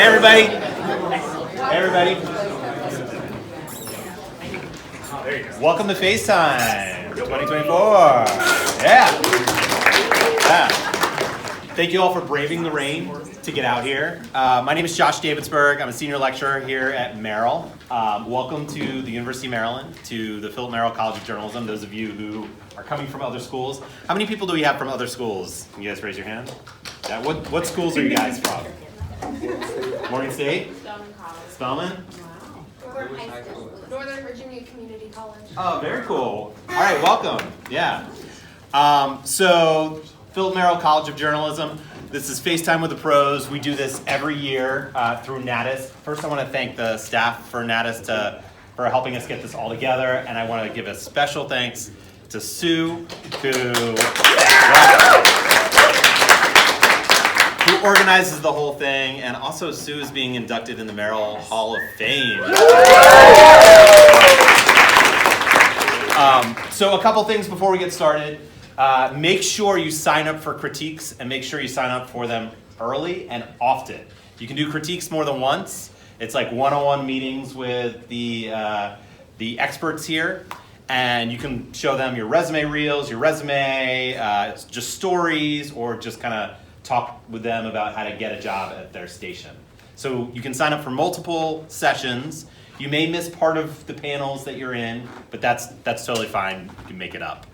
everybody. Hey, everybody. There you go. Welcome to FaceTime 2024. Yeah. Thank you all for braving the rain to get out here. My name is Josh Davidsburg. I'm a senior lecturer here at Merrill. Welcome to the University of Maryland, to the Philip Merrill College of Journalism. Those of you who are coming from other schools. How many people do we have from other schools? Can you guys raise your hand? Yeah, what schools are you guys from? Morgan State? Spelman College. Spelman? Wow. Northern Virginia Community College. Oh, very cool. All right, welcome. Yeah. So, Philip Merrill College of Journalism. This is FaceTime with the Pros. We do this every year through NATAS. First, I want to thank the staff for NATAS for helping us get this all together, and I want to give a special thanks to Sue, who organizes the whole thing, and also Sue is being inducted in the Merrill Hall of Fame. So a couple things before we get started. Make sure you sign up for critiques, and make sure you sign up for them early and often. You can do critiques more than once. It's like one-on-one meetings with the experts here, and you can show them your resume reels, your resume, just stories, or just kind of talk with them about how to get a job at their station. So you can sign up for multiple sessions. You may miss part of the panels that you're in, but that's totally fine. You can make it up.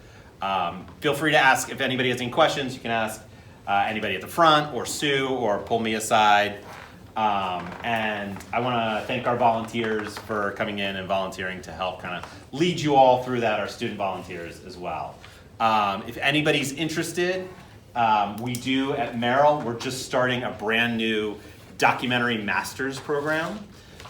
Feel free to ask if anybody has any questions. You can ask anybody at the front, or Sue, or pull me aside. And I want to thank our volunteers for coming in and volunteering to help kind of lead you all through that, our student volunteers as well. If anybody's interested, we do at Merrill, we're just starting a brand new documentary master's program.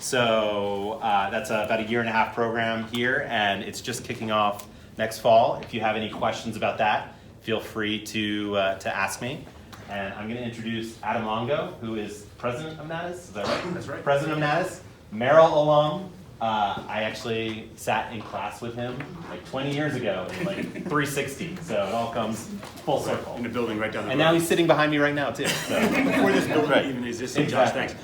So that's about a 1.5-year program here, and it's just kicking off next fall. If you have any questions about that, feel free to ask me. And I'm going to introduce Adam Longo, who is president of NATAS. Is that right? That's right. President of NATAS, Merrill alum. I actually sat in class with him like 20 years ago, in like 360. So it all comes full circle. In the building right down the road. And now he's sitting behind me right now too. So. Before this building even existed. Exactly. Josh,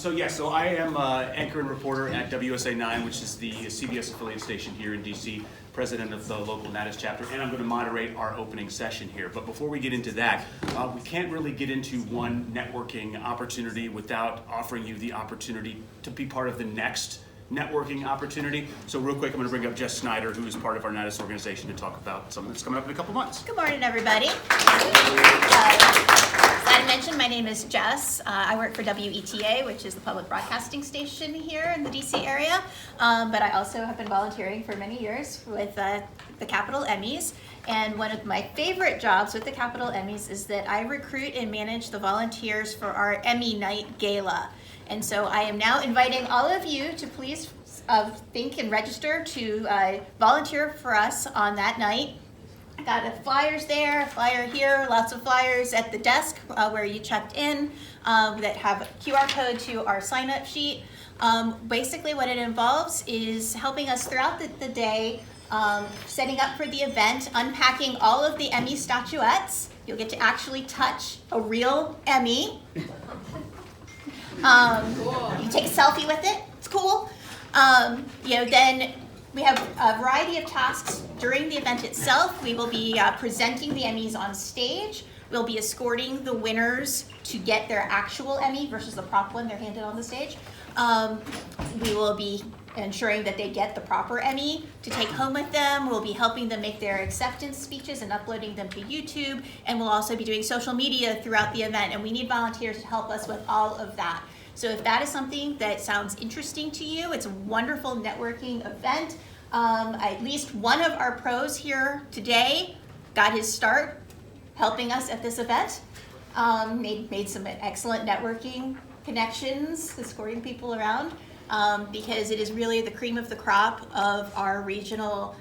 thanks. So I am anchor and reporter at WSA 9, which is the CBS affiliate station here in DC, president of the local NATAS chapter, and I'm going to moderate our opening session here. But before we get into that, we can't really get into one networking opportunity without offering you the opportunity to be part of the next networking opportunity. So real quick, I'm going to bring up Jess Snyder, who is part of our NATAS organization, to talk about something that's coming up in a couple months. Good morning, everybody. As I mentioned, my name is Jess. I work for WETA, which is the public broadcasting station here in the DC area. But I also have been volunteering for many years with the Capital Emmys. And one of my favorite jobs with the Capital Emmys is that I recruit and manage the volunteers for our Emmy Night Gala. And so I am now inviting all of you to please think and register to volunteer for us on that night. I got flyers there, a flyer here, lots of flyers at the desk where you checked in that have a QR code to our sign-up sheet. Basically what it involves is helping us throughout the day, setting up for the event, unpacking all of the Emmy statuettes. You'll get to actually touch a real Emmy. You take a selfie with it. It's cool. Then we have a variety of tasks during the event itself. We will be presenting the Emmys on stage. We'll be escorting the winners to get their actual Emmy versus the prop one they're handed on the stage. We will be ensuring that they get the proper Emmy to take home with them. We'll be helping them make their acceptance speeches and uploading them to YouTube. And we'll also be doing social media throughout the event. And we need volunteers to help us with all of that. So if that is something that sounds interesting to you, it's a wonderful networking event. At least one of our pros here today got his start helping us at this event. Made some excellent networking connections, escorting people around, because it is really the cream of the crop of our regional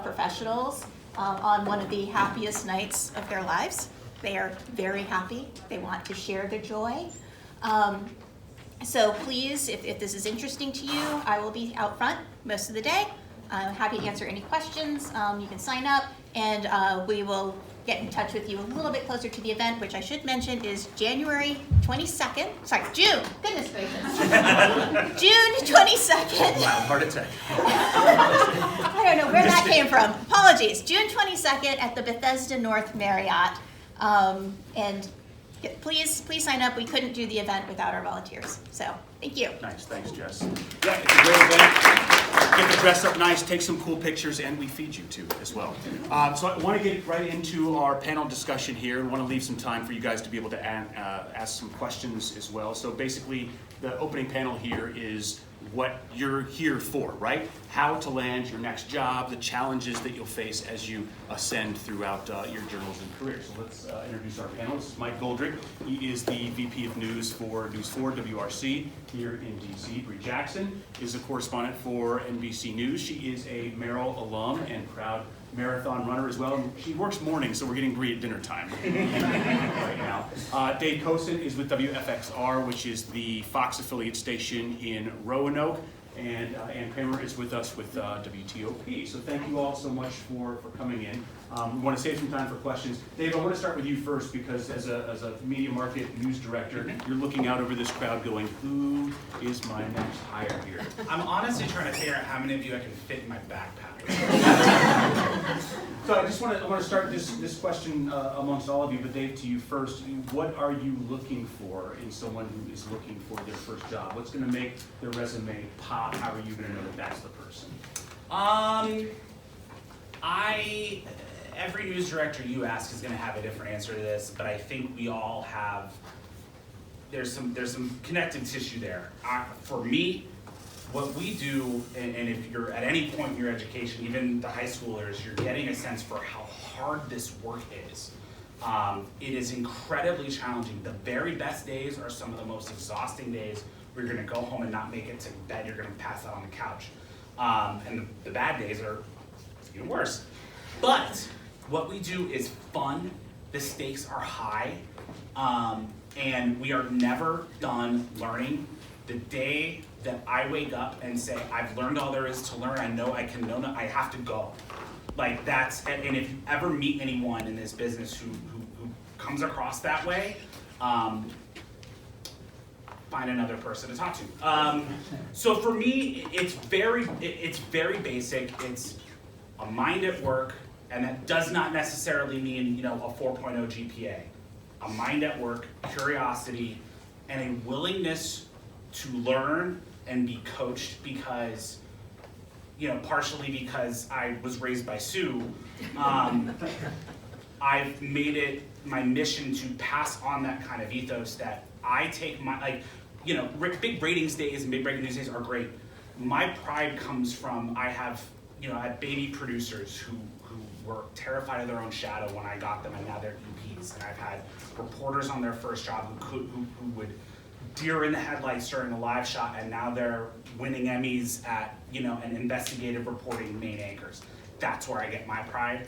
professionals on one of the happiest nights of their lives. They are very happy. They want to share their joy. So please, if this is interesting to you, I will be out front most of the day. I'm happy to answer any questions. You can sign up, and we will get in touch with you a little bit closer to the event, which I should mention is January 22nd. Sorry, June. Goodness gracious. June 22nd. Wow, heart attack. I don't know where that came from. Apologies. June 22nd at the Bethesda North Marriott. And please sign up. We couldn't do the event without our volunteers. So thank you. Nice, thanks, Jess. Yeah, it's a great event. Get to dress up nice, take some cool pictures, and we feed you too as well. So I want to get right into our panel discussion here. I want to leave some time for you guys to be able to ask some questions as well. So basically, the opening panel here is what you're here for, right? How to land your next job, the challenges that you'll face as you ascend throughout your journalism career. So let's introduce our panel. This is Mike Goldrick. He is the VP of News for News 4 WRC here in DC. Bree Jackson is a correspondent for NBC News. She is a Merrill alum and proud marathon runner as well. She works mornings, so we're getting Bree at dinner time right now. Dave Kosin is with WFXR, which is the Fox affiliate station in Roanoke. And Ann Kramer is with us with WTOP. So thank you all so much for coming in. We want to save some time for questions. Dave, I want to start with you first because as a media market news director, you're looking out over this crowd going, who is my next hire here? I'm honestly trying to figure out how many of you I can fit in my backpack. So I want to start this question amongst all of you, but Dave, to you first. What are you looking for in someone who is looking for their first job? What's going to make their resume pop? How are you going to know that that's the person? Every news director you ask is going to have a different answer to this, but I think we all have. There's some connective tissue there. For me, what we do, and if you're at any point in your education, even the high schoolers, you're getting a sense for how hard this work is. It is incredibly challenging. The very best days are some of the most exhausting days where you're going to go home and not make it to bed. You're going to pass out on the couch. And the bad days are even worse. But what we do is fun. The stakes are high. And we are never done learning. The day that I wake up and say, I've learned all there is to learn, I know I can know, I have to go. Like that's, and if you ever meet anyone in this business who comes across that way, find another person to talk to. So for me, it's very basic. It's a mind at work, and that does not necessarily mean, a 4.0 GPA. A mind at work, curiosity, and a willingness to learn and be coached because, partially because I was raised by Sue, I've made it my mission to pass on that kind of ethos that I take my, big ratings days and big breaking news days are great. My pride comes from, I have baby producers who were terrified of their own shadow when I got them, and now they're EPs. And I've had reporters on their first job who would deer in the headlights during a live shot, and now they're winning Emmys at an investigative reporting main anchors. That's where I get my pride.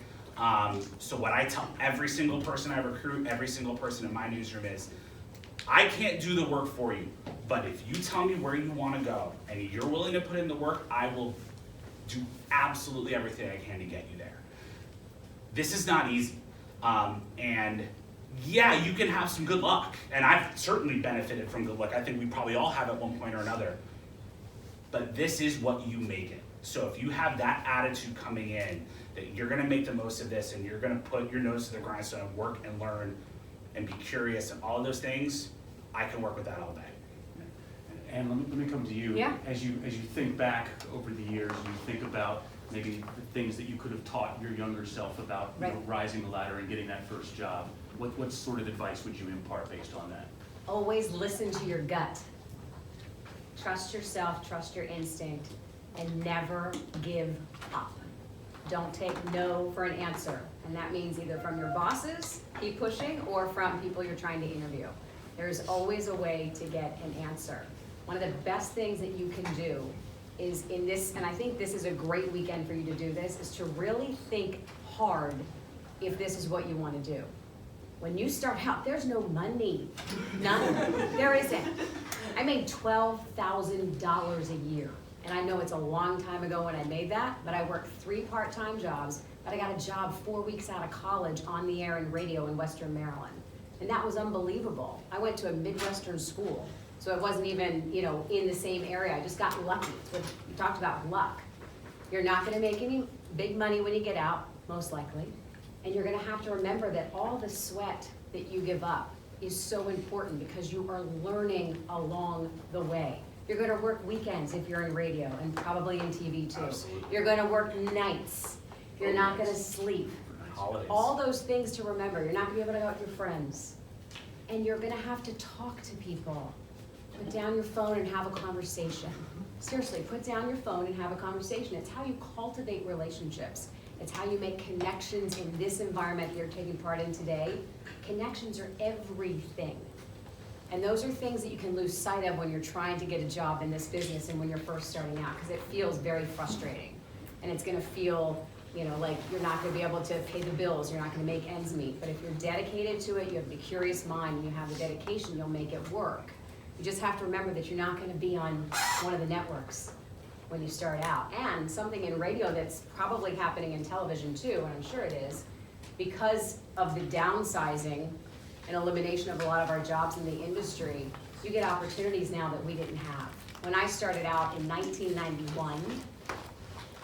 So what I tell every single person I recruit, every single person in my newsroom is, I can't do the work for you, but if you tell me where you want to go and you're willing to put in the work, I will do absolutely everything I can to get you there. This is not easy, and yeah, you can have some good luck, and I've certainly benefited from good luck. I think we probably all have at one point or another, but this is what you make it. So if you have that attitude coming in, that you're gonna make the most of this and you're gonna put your nose to the grindstone and work and learn and be curious and all of those things, I can work with that all day. And let me come to you. Yeah. As you think back over the years, and you think about maybe the things that you could have taught your younger self about rising the ladder and getting that first job. What sort of advice would you impart based on that? Always listen to your gut. Trust yourself, trust your instinct, and never give up. Don't take no for an answer. And that means either from your bosses, keep pushing, or from people you're trying to interview. There's always a way to get an answer. One of the best things that you can do is in this, and I think this is a great weekend for you to do this, is to really think hard if this is what you want to do. When you start out, there's no money. None. There isn't. I made $12,000 a year. And I know it's a long time ago when I made that, but I worked 3 part-time jobs, but I got a job 4 weeks out of college on the air and radio in Western Maryland. And that was unbelievable. I went to a Midwestern school, so it wasn't even, you know, in the same area. I just got lucky. It's what you talked about, luck. You're not gonna make any big money when you get out, most likely. And you're gonna have to remember that all the sweat that you give up is so important because you are learning along the way. You're gonna work weekends if you're in radio and probably in TV too. Absolutely. You're gonna work nights. You're not gonna sleep. Holidays. All those things to remember. You're not gonna be able to go out with your friends. And you're gonna have to talk to people. Put down your phone and have a conversation. Seriously, put down your phone and have a conversation. It's how you cultivate relationships. It's how you make connections in this environment that you're taking part in today. Connections are everything. And those are things that you can lose sight of when you're trying to get a job in this business and when you're first starting out, because it feels very frustrating. And it's gonna feel, you know, like you're not gonna be able to pay the bills, you're not gonna make ends meet. But if you're dedicated to it, you have the curious mind, and you have the dedication, you'll make it work. You just have to remember that you're not gonna be on one of the networks when you start out. And something in radio that's probably happening in television too, and I'm sure it is, because of the downsizing and elimination of a lot of our jobs in the industry, you get opportunities now that we didn't have. When I started out in 1991,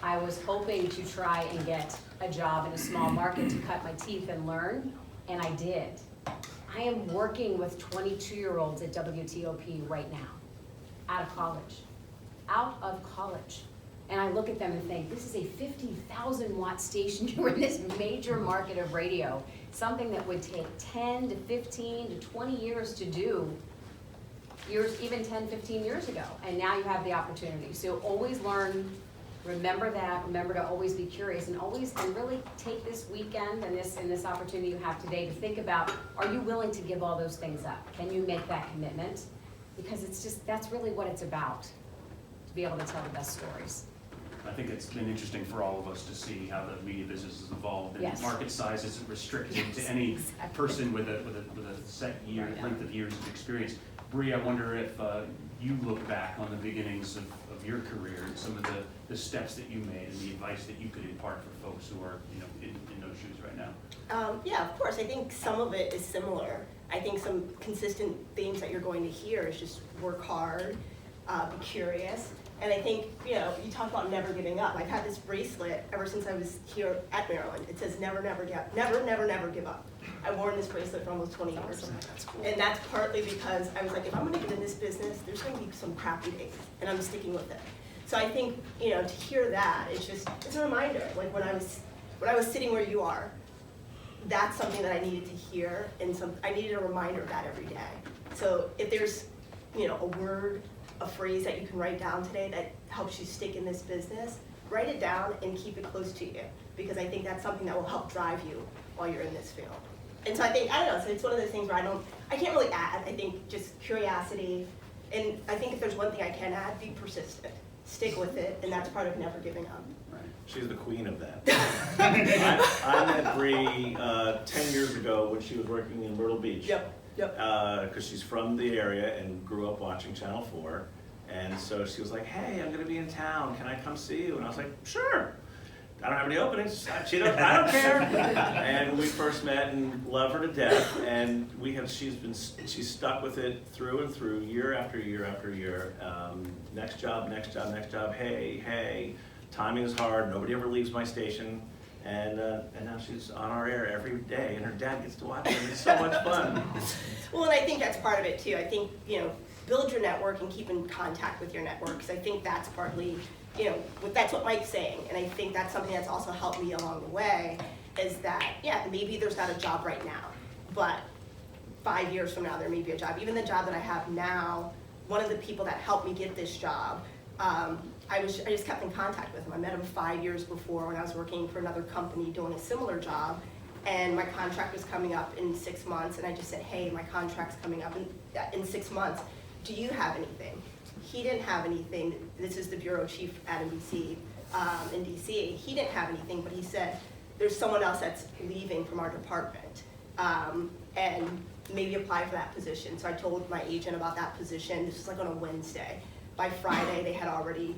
I was hoping to try and get a job in a small market to cut my teeth and learn, and I did. I am working with 22-year-olds at WTOP right now, out of college. Out of college. And I look at them and think, this is a 50,000 watt station. You're in this major market of radio, something that would take 10 to 15 to 20 years to do, years, even 10, 15 years ago. And now you have the opportunity. So always learn, remember that, remember to always be curious, and really take this weekend and this opportunity you have today to think about, are you willing to give all those things up? Can you make that commitment? Because it's just, that's really what it's about, to be able to tell the best stories. I think it's been interesting for all of us to see how the media business has evolved, and Yes. market size isn't restricted Yes, to any exactly. person with a set year, Right. length of years of experience. Bree, I wonder if you look back on the beginnings of your career and some of the steps that you made and the advice that you could impart for folks who are, you know, in those shoes right now. Yeah, of course. I think some of it is similar. I think some consistent themes that you're going to hear is just work hard, be curious. And I think, you know, you talk about never giving up. I've had this bracelet ever since I was here at Maryland. It says never, never give up. Never, never, never give up. I've worn this bracelet for almost 20 years. That's cool. And that's partly because I was like, if I'm gonna get in this business, there's gonna be some crappy days, and I'm sticking with it. So I think, you know, to hear that, it's a reminder. Like when I was sitting where you are, that's something that I needed to hear, and I needed a reminder of that every day. So if there's, you know, a word, a phrase that you can write down today that helps you stick in this business, write it down and keep it close to you, because I think that's something that will help drive you while you're in this field. And so I think, I don't know, so it's one of those things where I can't really add. I think just curiosity, and I think if there's one thing I can add, be persistent. Stick with it, and that's part of never giving up. She's the queen of that. I met Bree 10 years ago when she was working in Myrtle Beach. Yep. Because she's from the area and grew up watching Channel 4. And so she was like, hey, I'm gonna be in town, can I come see you? And I was like, sure. I don't have any openings, I don't care. And we first met and love her to death. And she's stuck with it through and through, year after year after year. Next job, hey, timing is hard, nobody ever leaves my station. And now she's on our air every day, and her dad gets to watch her, and it's so much fun. Well, and I think that's part of it too. I think, you know, build your network and keep in contact with your network, because I think that's partly, you know, that's what Mike's saying, and I think that's something that's also helped me along the way, is that, yeah, maybe there's not a job right now, but 5 years from now there may be a job. Even the job that I have now, one of the people that helped me get this job, I just kept in contact with him. I met him 5 years before when I was working for another company doing a similar job, and my contract was coming up in 6 months, and I just said, hey, my contract's coming up in 6 months. Do you have anything? He didn't have anything. This is the bureau chief at NBC in DC. He didn't have anything, but he said, there's someone else that's leaving from our department, and maybe apply for that position. So I told my agent about that position. This was like on a Wednesday. By Friday, they had already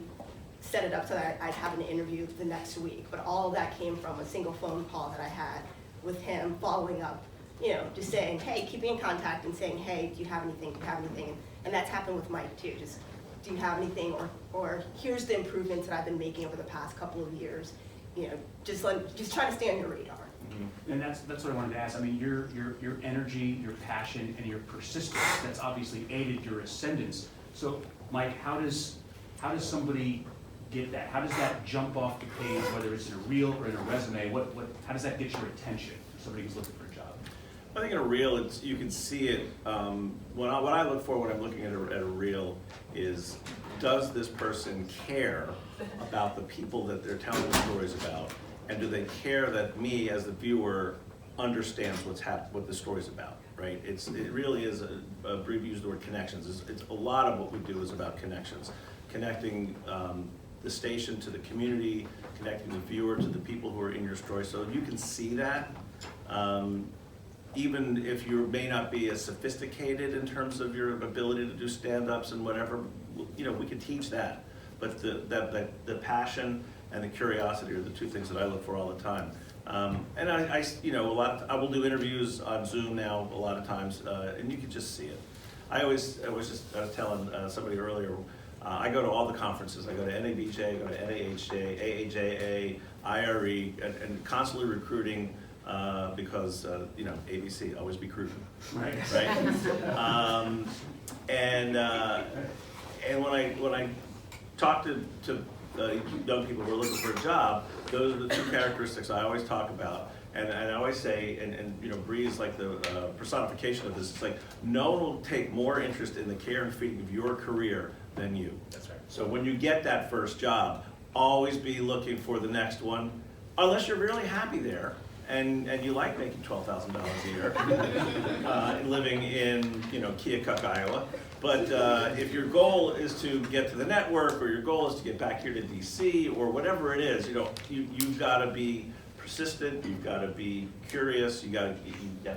set it up so that I'd have an interview the next week. But all of that came from a single phone call that I had with him, following up, you know, just saying, hey, keeping in contact and saying, hey, do you have anything, do you have anything? And that's happened with Mike too, just, do you have anything, or here's the improvements that I've been making over the past couple of years. You know, just try to stay on your radar. And that's what I wanted to ask. I mean, your energy, your passion, and your persistence, that's obviously aided your ascendance. So, Mike, how does somebody get that? How does that jump off the page, whether it's in a reel or in a resume? How does that get your attention for somebody who's looking for a job? I think in a reel, you can see it. What I look for when I'm looking at a reel is, does this person care about the people that they're telling stories about, and do they care that me as the viewer understands what the story's about, right? It really is Bree used the word connections. It's a lot of what we do is about connections, connecting the station to the community, connecting the viewer to the people who are in your story. So you can see that. Even if you may not be as sophisticated in terms of your ability to do stand-ups and whatever, you know, we can teach that. But the passion and the curiosity are the two things that I look for all the time. And I you know, I will do interviews on Zoom now a lot of times, and you can just see it. I was telling somebody earlier, I go to all the conferences. I go to NABJ, I go to NAHJ, AAJA, IRE, and constantly recruiting. Because you know, ABC, always be recruiting, right? And when I talk to young people who are looking for a job, those are the two characteristics I always talk about. And I always say, and you know, Bree is like the personification of this. It's like, no one will take more interest in the care and feeding of your career than you. That's right. So when you get that first job, always be looking for the next one, unless you're really happy there. And you like making $12,000 a year, living in, you know, Keokuk, Iowa. But if your goal is to get to the network, or your goal is to get back here to DC, or whatever it is, you know, you've got to be persistent. You've got to be curious. You have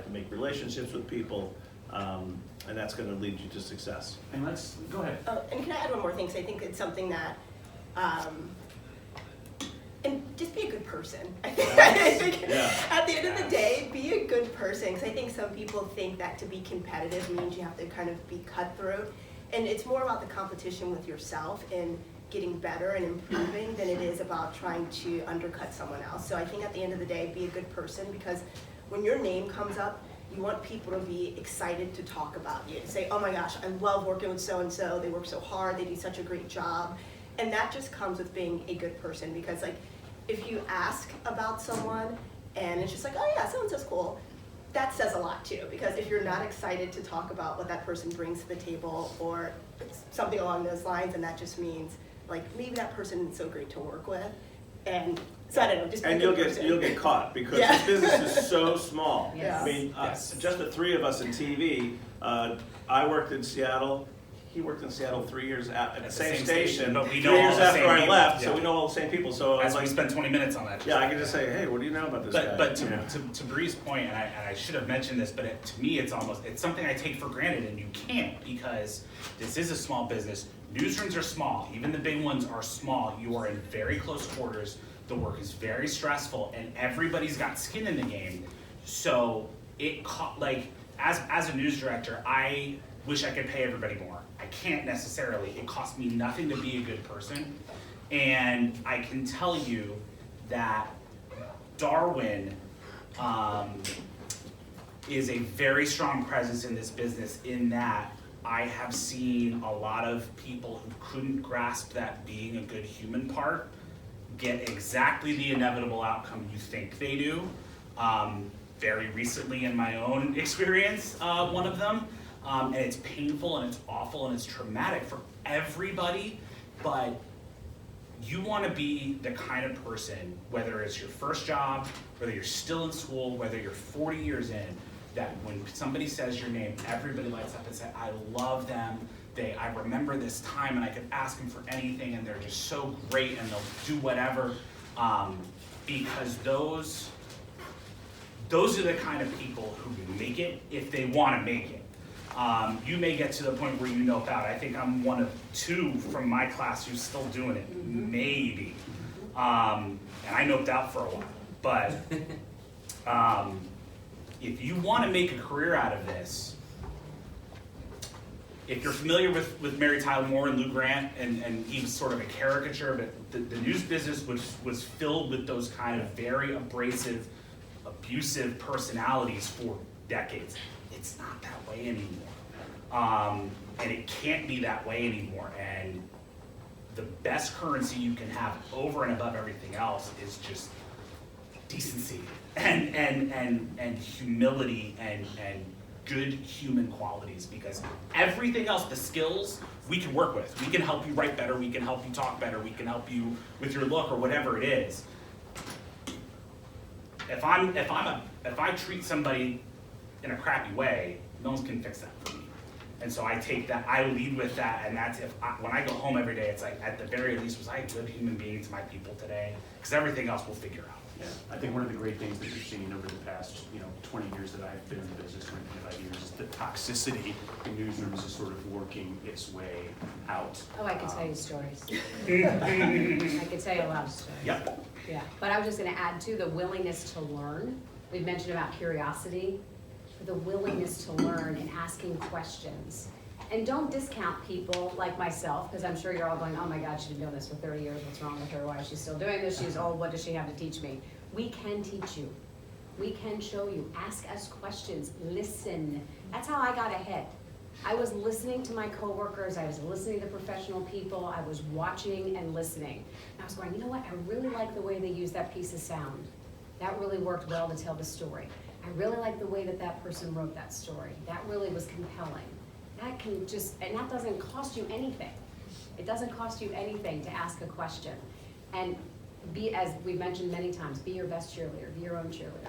to make relationships with people, and that's going to lead you to success. And go ahead. And can I add one more thing? Because I think it's something that. And just be a good person. I think at the end of the day, be a good person. Because I think some people think that to be competitive means you have to kind of be cutthroat. And it's more about the competition with yourself and getting better and improving than it is about trying to undercut someone else. So I think at the end of the day, be a good person, because when your name comes up, you want people to be excited to talk about you. To say, oh my gosh, I love working with so-and-so. They work so hard. They do such a great job. And that just comes with being a good person, because like, if you ask about someone and it's just like, oh yeah, so-and-so's cool, that says a lot too. Because if you're not excited to talk about what that person brings to the table or something along those lines, and that just means like, maybe that person is so great to work with. And so I don't know, just be a good person. You'll get caught, because this business is so small. Yes. I mean, just the three of us in TV. I worked in Seattle. He worked in Seattle 3 years at the same station, but we 3 know all years the after same I people. left, so Yeah. we know all the same people. So I was As we like, spent 20 minutes on that. yeah, I can just say, hey, what do you know about this guy? But to Bree's point, and I should have mentioned this, but to me it's something I take for granted, and you can't, because this is a small business. Newsrooms are small, even the big ones are small. You are in very close quarters. The work is very stressful, and everybody's got skin in the game. So as a news director, I wish I could pay everybody more. I can't necessarily. It costs me nothing to be a good person. And I can tell you that Darwin is a very strong presence in this business, in that I have seen a lot of people who couldn't grasp that being a good human part get exactly the inevitable outcome you think they do. Very recently in my own experience, one of them. And it's painful and it's awful and it's traumatic for everybody, but you want to be the kind of person, whether it's your first job, whether you're still in school, whether you're 40 years in, that when somebody says your name, everybody lights up and says, I love them. I remember this time and I could ask them for anything, and they're just so great and they'll do whatever, because those are the kind of people who make it if they want to make it. You may get to the point where you nope out. I think I'm one of 2 from my class who's still doing it, maybe. And I noped out for a while. But if you want to make a career out of this, if you're familiar with Mary Tyler Moore and Lou Grant, and he was sort of a caricature, but the news business was filled with those kind of very abrasive, abusive personalities for decades. It's not that way anymore. And it can't be that way anymore. And the best currency you can have over and above everything else is just decency and humility and good human qualities, because everything else, the skills, we can work with. We can help you write better, we can help you talk better, we can help you with your look or whatever it is. If I treat somebody in a crappy way, no one can fix that for me. And so I take that, I lead with that, and that's when I go home every day, it's like, at the very least, was I a good human being to my people today? Because everything else we'll figure out. Yeah, I think one of the great things that you've seen over the past, 20 years that I've been in the business, 25 years, is the toxicity in newsrooms is sort of working its way out. Oh, I could tell you stories. I could tell you a lot of stories. Yep. Yeah, but I was just gonna add too, the willingness to learn. We've mentioned about curiosity, the willingness to learn and asking questions. And don't discount people like myself, because I'm sure you're all going, oh my God, she's been doing this for 30 years, what's wrong with her, why is she still doing this, she's old, what does she have to teach me? We can teach you. We can show you. Ask us questions, listen. That's how I got ahead. I was listening to my coworkers, I was listening to professional people, I was watching and listening. And I was going, you know what, I really like the way they use that piece of sound. That really worked well to tell the story. I really like the way that person wrote that story. That really was compelling. That can just, and that doesn't cost you anything. It doesn't cost you anything to ask a question. And be, as we've mentioned many times, be your best cheerleader, be your own cheerleader,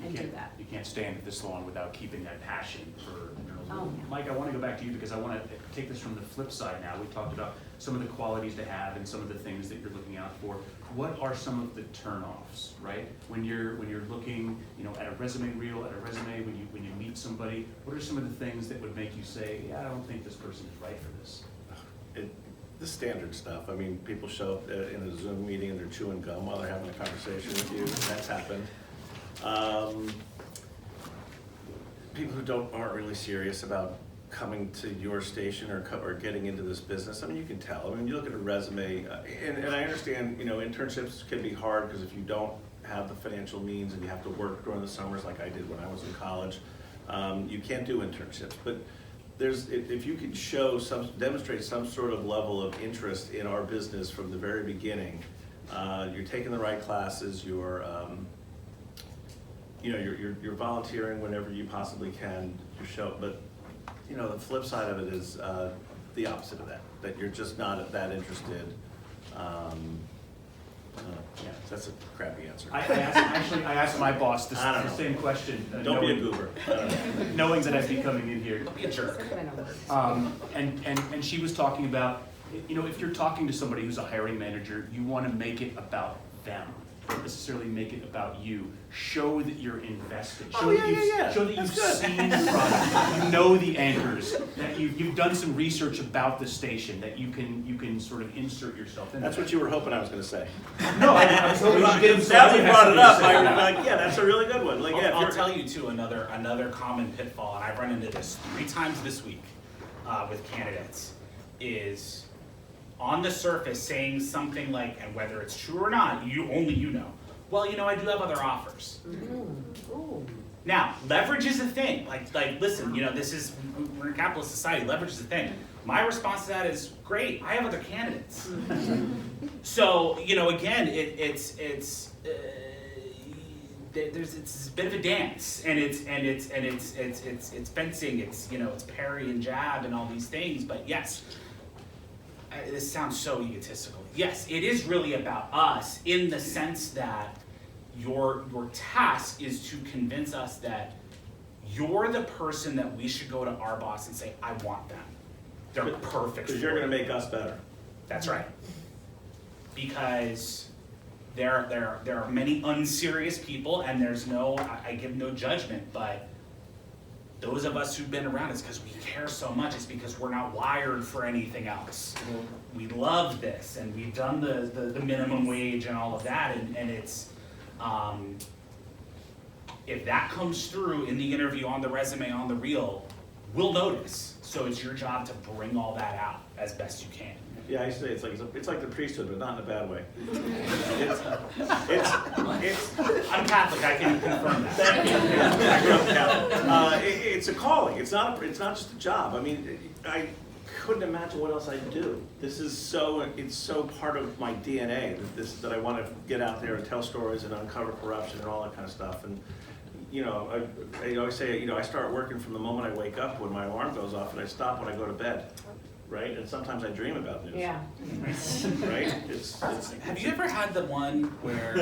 and do that. You can't stand this long without keeping that passion for, Oh, yeah. Mike, I want to go back to you because I want to take this from the flip side now. We talked about some of the qualities to have and some of the things that you're looking out for. What are some of the turnoffs, right? When you're looking, at a resume reel, at a resume, when you meet somebody, what are some of the things that would make you say, yeah, I don't think this person is right for this? The standard stuff. I mean, people show up in a Zoom meeting and they're chewing gum while they're having a conversation with you. That's happened. People who aren't really serious about coming to your station or getting into this business. I mean, you can tell. I mean, you look at a resume, and I understand, internships can be hard because if you don't have the financial means and you have to work during the summers like I did when I was in college, you can't do internships. But if you can demonstrate some sort of level of interest in our business from the very beginning, you're taking the right classes, you're volunteering whenever you possibly can. But the flip side of it is the opposite of that you're just not that interested. Yeah, that's a crappy answer. I asked my boss the same question. Don't be a goober. Knowing that I'd be coming in here. Don't be a jerk. And she was talking about, if you're talking to somebody who's a hiring manager, you want to make it about them. Don't necessarily make it about you. Show that you're invested. Show that you've seen the product. You know the anchors. That you've done some research about the station. That you can sort of insert yourself in. That's what you were hoping I was going to say. No, I was hoping you get now you brought it up. I was like, yeah, that's a really good one. Like, I'll tell you too another common pitfall, and I've run into this 3 times this week with candidates, is on the surface saying something like, and whether it's true or not, only you know. Well, I do have other offers. Ooh. Now, leverage is a thing. Like, listen, we're in a capitalist society. Leverage is a thing. My response to that is, great. I have other candidates. So, again, it's a bit of a dance, and it's fencing. It's parry and jab and all these things. But yes. This sounds so egotistical. Yes, it is really about us in the sense that your task is to convince us that you're the person that we should go to our boss and say, I want them. They're perfect. Because you're going to make us better. That's right. Because there are many unserious people, and I give no judgment, but those of us who've been around, it's because we care so much. It's because we're not wired for anything else. We love this, and we've done the minimum wage and all of that, and it's, if that comes through in the interview, on the resume, on the reel, we'll notice. So it's your job to bring all that out as best you can. Yeah, I say it's like the priesthood, but not in a bad way. I'm Catholic, I can confirm that. Thank you. I grew up Catholic. It's a calling. It's not just a job. I mean, I couldn't imagine what else I'd do. This is it's so part of my DNA that I want to get out there and tell stories and uncover corruption and all that kind of stuff. And you know, I always say, you know, I start working from the moment I wake up when my alarm goes off, and I stop when I go to bed. Right? And sometimes I dream about news. Yeah. Right? Have you ever had the one where...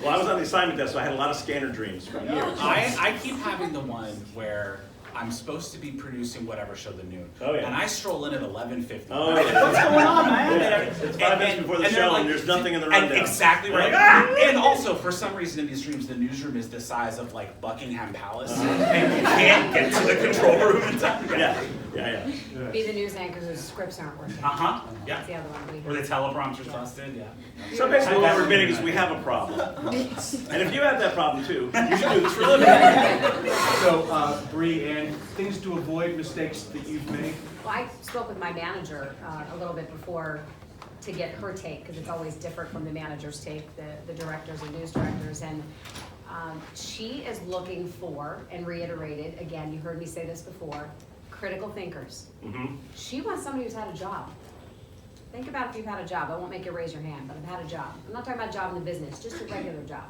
Well, I was on the assignment desk, so I had a lot of scanner dreams for years. I keep having the one where I'm supposed to be producing whatever show, the noon. Oh, yeah. And I stroll in at 11:50. Oh, yeah. What's going on, man? Yeah. It's 5 minutes before the show, and there's nothing in the and rundown. Exactly right. And also, for some reason in these dreams, the newsroom is the size of like Buckingham Palace, and you can't get to the control room in time. Yeah. Be the news anchors whose scripts aren't working. Yeah. That's the other one. Or the teleprompter's busted. Yeah. So basically what we're admitting is we have a problem. And if you have that problem too, you should do this for a living. So, Bree, and things to avoid, mistakes that you've made? Well, I spoke with my manager a little bit before to get her take, because it's always different from the manager's take, the directors and news directors, and she is looking for, and reiterated, again, you heard me say this before, critical thinkers. Mm-hmm. She wants somebody who's had a job. Think about if you've had a job. I won't make you raise your hand, but I've had a job. I'm not talking about a job in the business, just a regular job.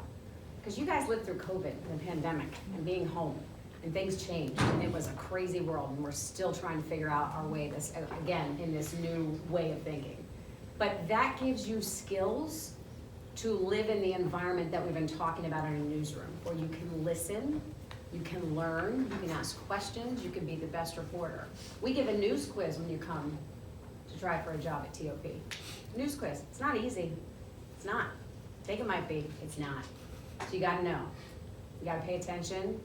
Because you guys lived through COVID and the pandemic and being home, and things changed, and it was a crazy world, and we're still trying to figure out our way this, again, in this new way of thinking. But that gives you skills to live in the environment that we've been talking about in a newsroom, where you can listen, you can learn, you can ask questions, you can be the best reporter. We give a news quiz when you come to try for a job at TOP. News quiz, it's not easy. It's not. Think it might be, it's not. So you gotta know. You gotta pay attention,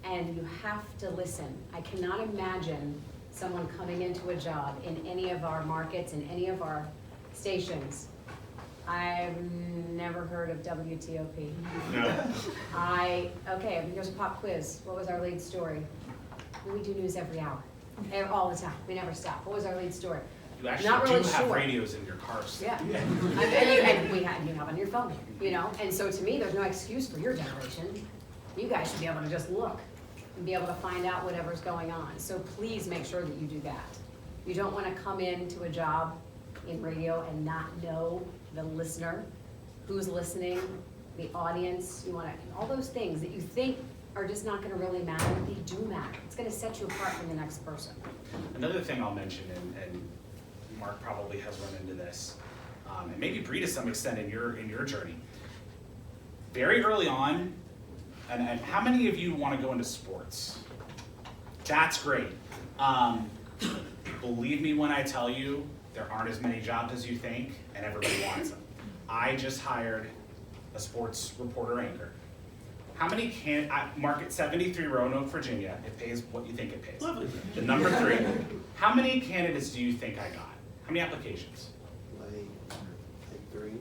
and you have to listen. I cannot imagine someone coming into a job in any of our markets, in any of our stations. I've never heard of WTOP. No. Okay, here's a pop quiz. What was our lead story? We do news every hour, all the time. We never stop. What was our lead story? You actually Not really do have sure. radios in your cars. Yeah. And you have on your phone, you know? And so to me, there's no excuse for your generation. You guys should be able to just look and be able to find out whatever's going on. So please make sure that you do that. You don't want to come into a job in radio and not know the listener, who's listening, the audience. You want to, all those things that you think are just not going to really matter, they do matter. It's going to set you apart from the next person. Another thing I'll mention, and Mark probably has run into this, and maybe Bree to some extent in your journey. Very early on, and how many of you want to go into sports? That's great. Believe me when I tell you, there aren't as many jobs as you think, and everybody wants them. I just hired a sports reporter anchor. How many Market 73 Roanoke, Virginia, it pays what you think it pays. Lovely. The number 3. How many candidates do you think I got? How many applications? Like 3.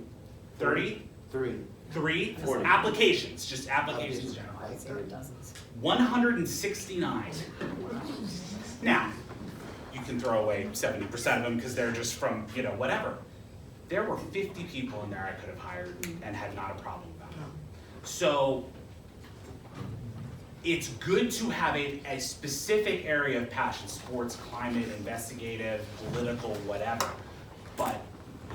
30? 3. 3? 40. Applications, just applications generally. I'd say dozens. 169. Now, you can throw away 70% of them because they're just from, whatever. There were 50 people in there I could have hired and had not a problem about it. So, it's good to have a specific area of passion, sports, climate, investigative, political, whatever. But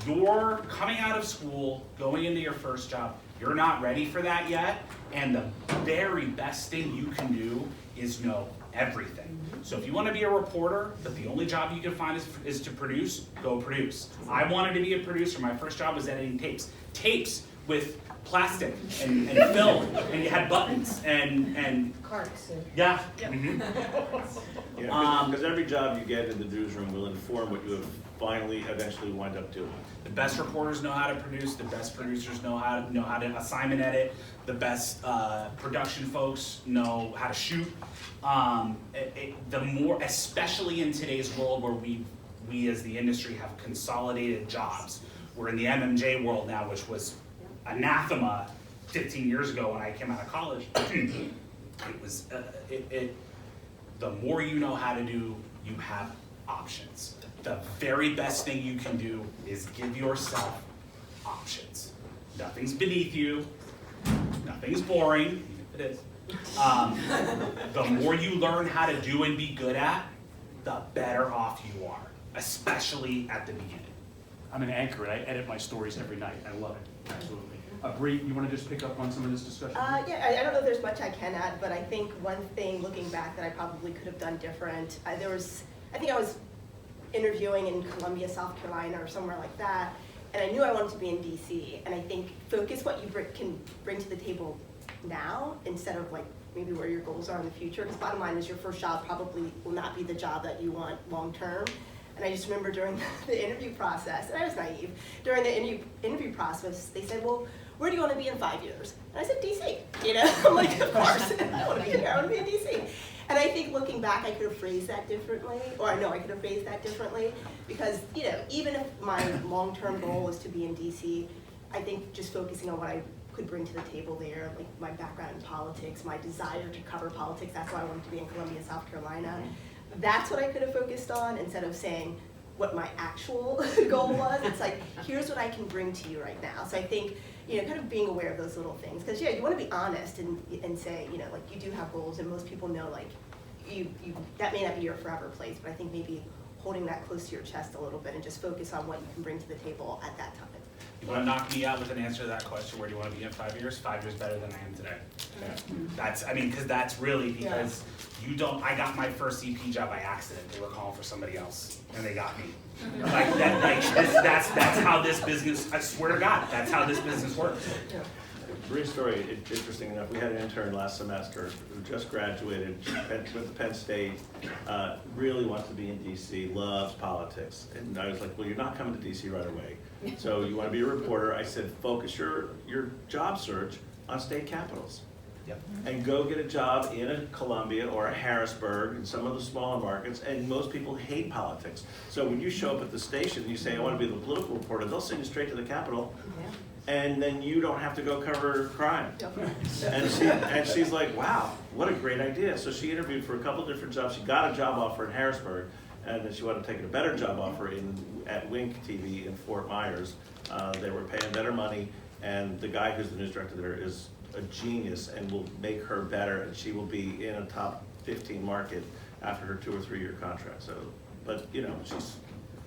you're coming out of school, going into your first job, you're not ready for that yet, and the very best thing you can do is know everything. So if you want to be a reporter, but the only job you can find is to produce, go produce. I wanted to be a producer. My first job was editing tapes. Tapes with plastic and film, and you had buttons and Carts. yeah. Yeah, because every job you get in the newsroom will inform what you have finally eventually wind up doing. The best reporters know how to produce. The best producers know how to assignment edit. The best production folks know how to shoot. The more, especially in today's world where we as the industry have consolidated jobs. We're in the MMJ world now, which was anathema 15 years ago when I came out of college. It was the more you know how to do, you have options. The very best thing you can do is give yourself options. Nothing's beneath you. Nothing's boring, even if it is. The more you learn how to do and be good at, the better off you are, especially at the beginning. I'm an anchor and I edit my stories every night. I love it, absolutely. Bree, you want to just pick up on some of this discussion? Yeah, I don't know if there's much I can add, but I think one thing looking back that I probably could have done different, I think I was interviewing in Columbia, South Carolina or somewhere like that, and I knew I wanted to be in DC, and I think focus what you can bring to the table now instead of like maybe where your goals are in the future, because bottom line is your first job probably will not be the job that you want long term. And I just remember during the interview process, and I was naive, during the interview process, they said, well, where do you want to be in 5 years? And I said, DC, you know? I'm like, of course, I want to be here, I want to be in DC. And I think looking back, I could have phrased that differently, or I know I could have phrased that differently, because, you know, even if my long-term goal was to be in DC, I think just focusing on what I could bring to the table there, like my background in politics, my desire to cover politics, that's why I wanted to be in Columbia, South Carolina. That's what I could have focused on instead of saying what my actual goal was. It's like, here's what I can bring to you right now. So I think, you know, kind of being aware of those little things. Because, yeah, you want to be honest and say, you know, like, you do have goals, and most people know, like, that may not be your forever place, but I think maybe holding that close to your chest a little bit and just focus on what you can bring to the table at that time. You want to knock me out with an answer to that question, where do you want to be in 5 years? 5 years better than I am today. That's, I mean, because that's really, because you don't, I got my first EP job by accident. They were calling for somebody else, and they got me. Like, that's how this business, I swear to God, that's how this business works. Brief story, interesting enough, we had an intern last semester who just graduated, went to Penn State, really wants to be in DC, loves politics. And I was like, well, you're not coming to DC right away. So you want to be a reporter? I said, focus your job search on state capitals. Yep. And go get a job in a Columbia or a Harrisburg and some of the smaller markets, and most people hate politics. So when you show up at the station and you say, I want to be the political reporter, they'll send you straight to the Capitol. And then you don't have to go cover crime. And she's like, wow, what a great idea. So she interviewed for a couple different jobs. She got a job offer in Harrisburg, and then she wanted to take a better job offer at Wink TV in Fort Myers. They were paying better money, and the guy who's the news director there is a genius and will make her better, and she will be in a top 15 market after her 2 or 3 year contract. So, but you know,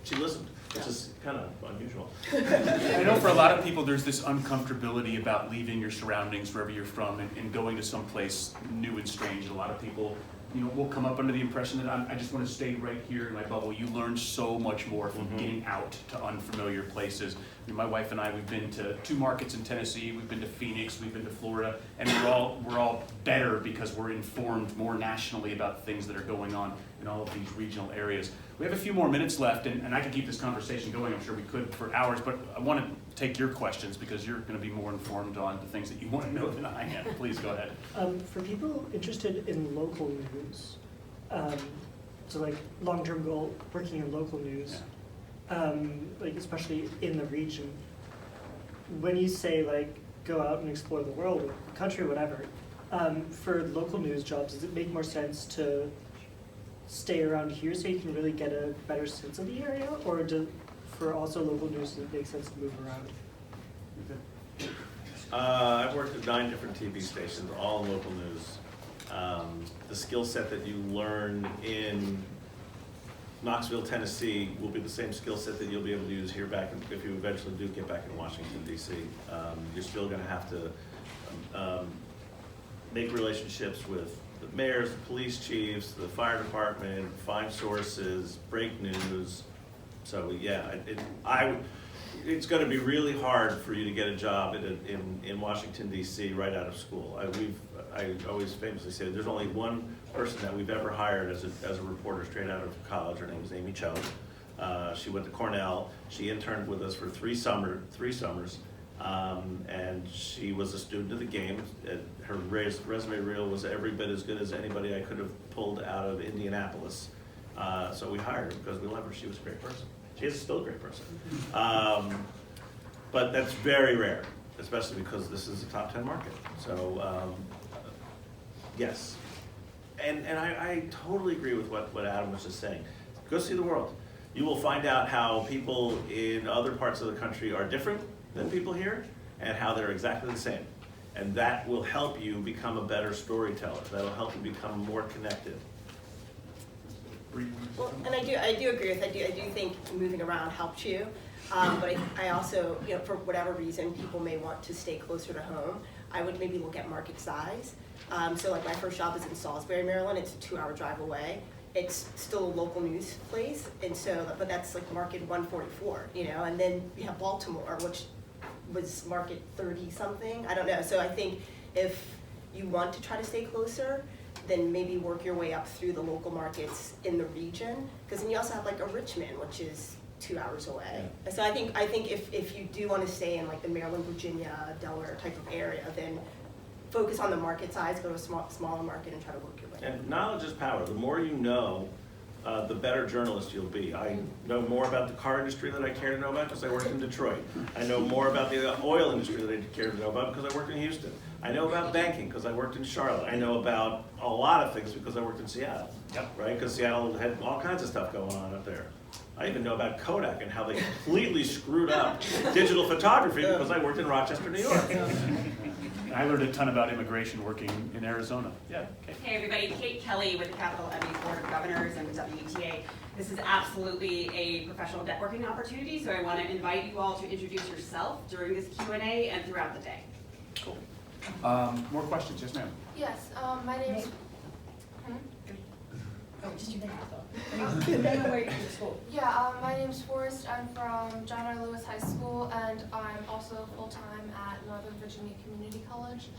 she listened, which is kind of unusual. I know for a lot of people there's this uncomfortability about leaving your surroundings wherever you're from and going to some place new and strange. A lot of people, you know, will come up under the impression that I just want to stay right here in my bubble. You learn so much more from getting out to unfamiliar places. I mean, my wife and I, we've been to 2 markets in Tennessee, we've been to Phoenix, we've been to Florida, and we're all better because we're informed more nationally about things that are going on in all of these regional areas. We have a few more minutes left, and I could keep this conversation going. I'm sure we could for hours, but I want to take your questions because you're going to be more informed on the things that you want to know than I am. Please go ahead. For people interested in local news, so like long-term goal, working in local news, like especially in the region, when you say like go out and explore the world or the country or whatever, for local news jobs, does it make more sense to stay around here so you can really get a better sense of the area, or for also local news, does it make sense to move around? I've worked at 9 different TV stations, all local news. The skill set that you learn in Knoxville, Tennessee will be the same skill set that you'll be able to use here if you eventually do get back in Washington, D.C. You're still going to have to make relationships with the mayors, the police chiefs, the fire department, find sources, break news. So yeah, it's going to be really hard for you to get a job in Washington, D.C. right out of school. I always famously say there's only one person that we've ever hired as a reporter straight out of college. Her name is Amy Cho. She went to Cornell. She interned with us for three summers, and she was a student of the game. Her resume reel was every bit as good as anybody I could have pulled out of Indianapolis. So we hired her because we love her. She was a great person. She is still a great person. But that's very rare, especially because this is a top 10 market. So yes. And I totally agree with what Adam was just saying. Go see the world. You will find out how people in other parts of the country are different than people here and how they're exactly the same. And that will help you become a better storyteller. That'll help you become more connected. Well, and I do agree with, I do think moving around helps you, but I also, you know, for whatever reason, people may want to stay closer to home. I would maybe look at market size. So like my first job is in Salisbury, Maryland. It's a 2-hour drive away. It's still a local news place, and so, but that's like market 144, you know, and then you have Baltimore, which was market 30 something. I don't know. So I think if you want to try to stay closer, then maybe work your way up through the local markets in the region, because then you also have like a Richmond, which is 2 hours away. Yeah. So I think if you do want to stay in like the Maryland, Virginia, Delaware type of area, then focus on the market size, go to a smaller market and try to work your way. And knowledge is power. The more you know, the better journalist you'll be. I know more about the car industry that I care to know about because I worked in Detroit. I know more about the oil industry that I care to know about because I worked in Houston. I know about banking because I worked in Charlotte. I know about a lot of things because I worked in Seattle, right? Because Seattle had all kinds of stuff going on up there. I even know about Kodak and how they completely screwed up digital photography because I worked in Rochester, New York. I learned a ton about immigration working in Arizona. Yeah. Okay. Hey everybody, Kate Kelly with the Capital Emmys Board of Governors and WETA. This is absolutely a professional networking opportunity, so I want to invite you all to introduce yourself during this Q&A and throughout the day. Cool. More questions? Yes, ma'am. Yes, my name's. Oh, just your name. Yeah, my name's Forrest. I'm from John R. Lewis High School, and I'm also full-time at Northern Virginia Community College.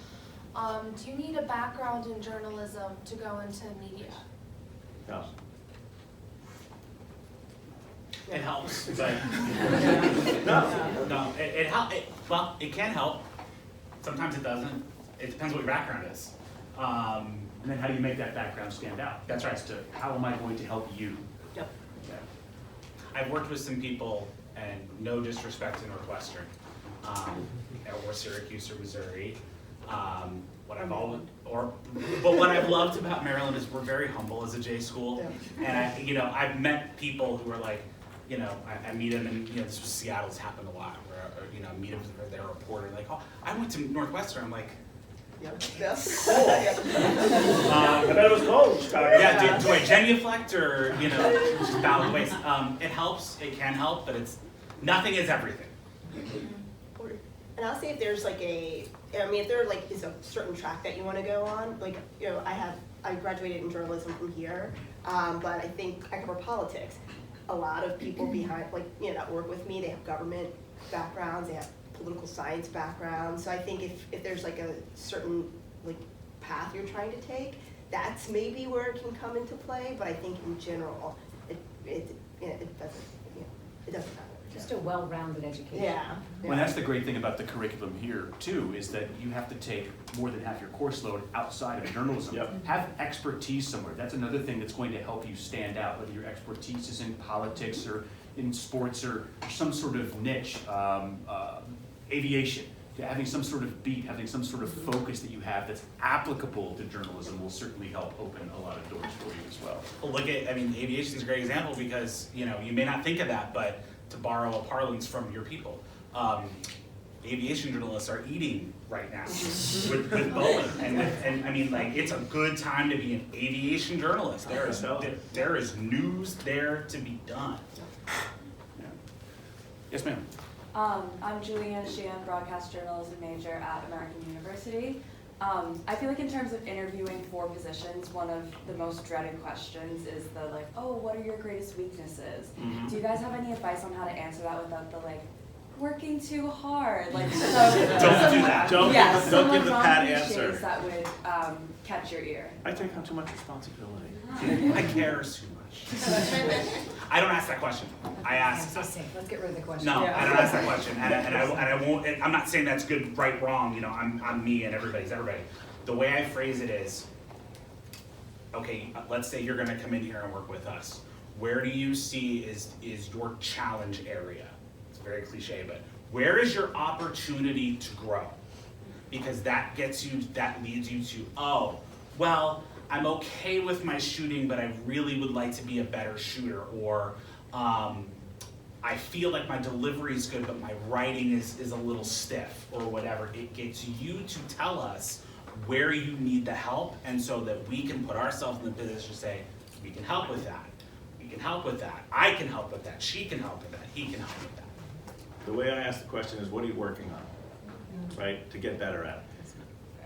Do you need a background in journalism to go into media? No. It helps, but No. well, it can help. Sometimes it doesn't. It depends what your background is. And then how do you make that background stand out? That's right. As to how am I going to help you? Yep. Yeah. I've worked with some people, and no disrespect to Northwestern, or Syracuse or Missouri. What I've loved about Maryland is we're very humble as a J school, and I've met people who are like, I meet them, and this was Seattle's happened a lot, where I meet them, they're a reporter, like, oh, I went to Northwestern. I'm like, Yes. cool. I bet it was cold in Chicago. Yeah, do I genuflect or just bow the ways? It helps. It can help, but nothing is everything. And I'll say if there's like if there is a certain track that you want to go on, like I graduated in journalism from here, but I think I cover politics. A lot of people behind that work with me, they have government backgrounds, they have political science background. So I think if there's like a certain path you're trying to take, that's maybe where it can come into play. But I think in general, it doesn't matter. Just a well-rounded education. Yeah. Well, that's the great thing about the curriculum here too, is that you have to take more than half your course load outside of journalism. Yep. Have expertise somewhere. That's another thing that's going to help you stand out, whether your expertise is in politics or in sports or some sort of niche, aviation. Having some sort of beat, having some sort of focus that you have that's applicable to journalism will certainly help open a lot of doors for you as well. Well, aviation is a great example because you may not think of that, but to borrow a parlance from your people, aviation journalists are eating right now with Boeing, and it's a good time to be an aviation journalist. There is news there to be done. Yeah. Yes, ma'am. I'm Julianne Sheehan, broadcast journalism major at American University. I feel like in terms of interviewing for positions, one of the most dreaded questions is what are your greatest weaknesses? Mm-hmm. Do you guys have any advice on how to answer that without the working too hard. Like, so, Don't do that. Don't some give the like, pat wrong answer. cliches that would catch your ear. I take on too much responsibility. I care too much. I don't ask that question. I ask. Let's get rid of the question. No, I don't ask that question, and I won't. And I'm not saying that's good, right, wrong. You know, I'm me, and everybody's everybody. The way I phrase it is, okay, let's say you're going to come in here and work with us. Where do you see is your challenge area? It's very cliche, but where is your opportunity to grow? Because that leads you to, oh, well, I'm okay with my shooting, but I really would like to be a better shooter, or I feel like my delivery is good, but my writing is a little stiff, or whatever. It gets you to tell us where you need the help, and so that we can put ourselves in the position to say, we can help with that, we can help with that, I can help with that, she can help with that, he can help with that. The way I ask the question is, what are you working on, right, to get better at?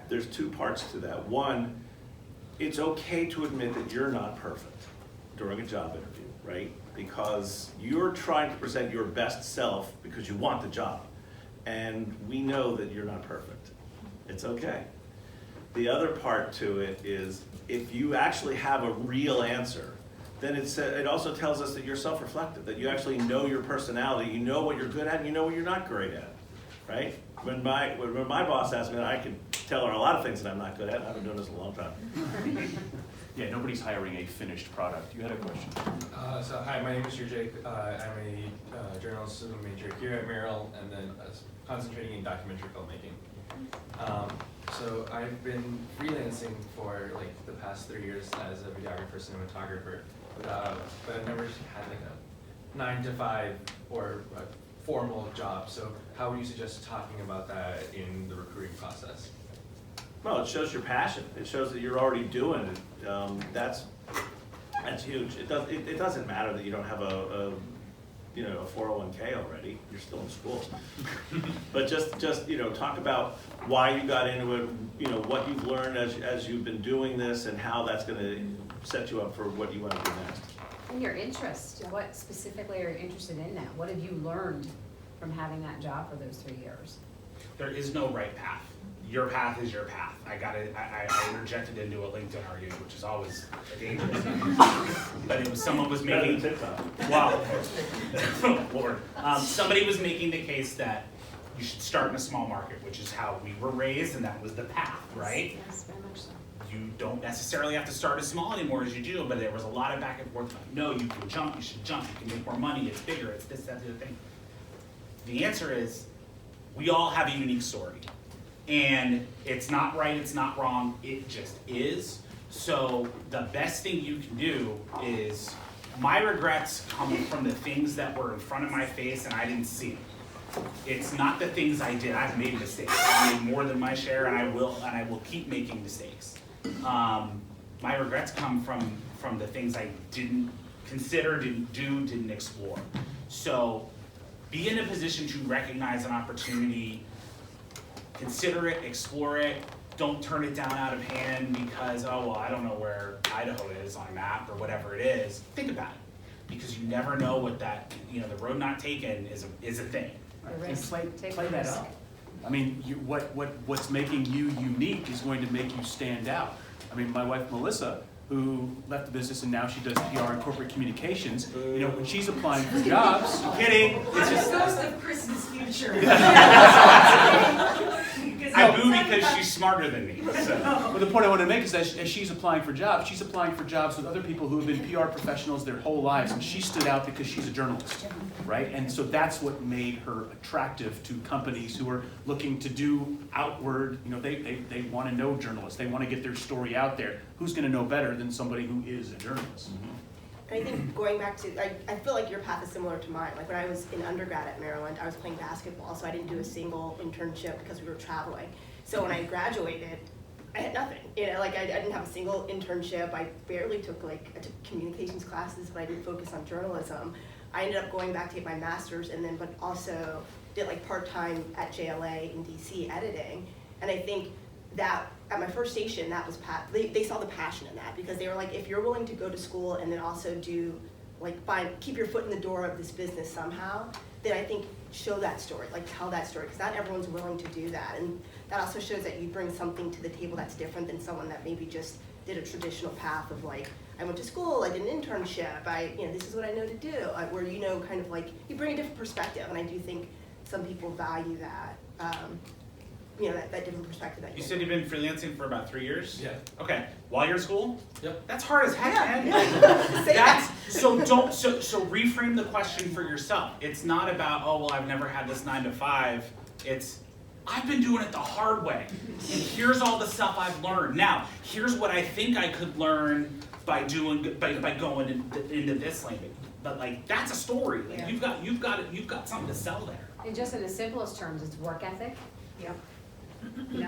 There's two parts to that. One, it's okay to admit that you're not perfect during a job interview, right? Because you're trying to present your best self because you want the job. And we know that you're not perfect. It's okay. The other part to it is, if you actually have a real answer, then it also tells us that you're self-reflective, that you actually know your personality, you know what you're good at, and you know what you're not great at, right? When my boss asks me, I can tell her a lot of things that I'm not good at. I've been doing this a long time. Yeah, nobody's hiring a finished product. You had a question? So hi, my name is Jake. I'm a journalism major here at Merrill, and then concentrating in documentary filmmaking. So I've been freelancing for like the past 3 years as a videographer, cinematographer, but I've never had like a 9 to 5 or a formal job. So how would you suggest talking about that in the recruiting process? Well, it shows your passion. It shows that you're already doing it. That's huge. It doesn't matter that you don't have a 401k already. You're still in school. But just talk about why you got into it. What you've learned as you've been doing this, and how that's going to set you up for what you want to do next. And your interest, what specifically are you interested in now? What have you learned from having that job for those 3 years? There is no right path. Your path is your path. I interjected into a LinkedIn argument, which is always dangerous. But it was someone was making, wow, Lord. Somebody was making the case that you should start in a small market, which is how we were raised, and that was the path, right? Yes, very much so. You don't necessarily have to start as small anymore as you do, but there was a lot of back and forth. No, you can jump, you should jump, you can make more money, it's bigger, it's this, that, the other thing. The answer is, we all have a unique story. And it's not right, it's not wrong, it just is. So the best thing you can do is, my regrets come from the things that were in front of my face and I didn't see them. It's not the things I did. I've made mistakes. I made more than my share, and I will keep making mistakes. My regrets come from the things I didn't consider, didn't do, didn't explore. So be in a position to recognize an opportunity, consider it, explore it. Don't turn it down out of hand because, oh, well, I don't know where Idaho is on a map or whatever it is. Think about it, because you never know what that, the road not taken is a thing. And play that up. I mean, what's making you unique is going to make you stand out. I mean, my wife Melissa, who left the business and now she does PR and corporate communications, when she's applying for jobs, kidding, it's just ghost of Chris's future. I boo because she's smarter than me. So. But the point I want to make is that as she's applying for jobs with other people who have been PR professionals their whole lives, and she stood out because she's a journalist, right? And so that's what made her attractive to companies who are looking to do outward, they want to know journalists. They want to get their story out there. Who's going to know better than somebody who is a journalist? And I think going back to, I feel like your path is similar to mine. Like when I was in undergrad at Maryland, I was playing basketball, so I didn't do a single internship because we were traveling. So when I graduated, I had nothing. I didn't have a single internship. I barely took I took communications classes, but I didn't focus on journalism. I ended up going back to get my master's, but also did part-time at JLA in DC editing. And I think that at my first station, that was they saw the passion in that, because they were like, if you're willing to go to school and then also do keep your foot in the door of this business somehow, then I think show that story, like tell that story, because not everyone's willing to do that. And that also shows that you bring something to the table that's different than someone that maybe just did a traditional path of like, I went to school, I did an internship, this is what I know to do, where kind of like, you bring a different perspective, and I do think some people value that, that different perspective that You said you've been freelancing for about 3 years? Yeah. Okay, while you're in school? Yep. That's hard as heck, man. Say that. So reframe the question for yourself. It's not about, oh, well, I've never had this 9 to 5. It's, I've been doing it the hard way. And here's all the stuff I've learned. Now, here's what I think I could learn by going into this lane. But like, that's a story. Like, you've got something to sell there. And just in the simplest terms, it's work ethic. Yep.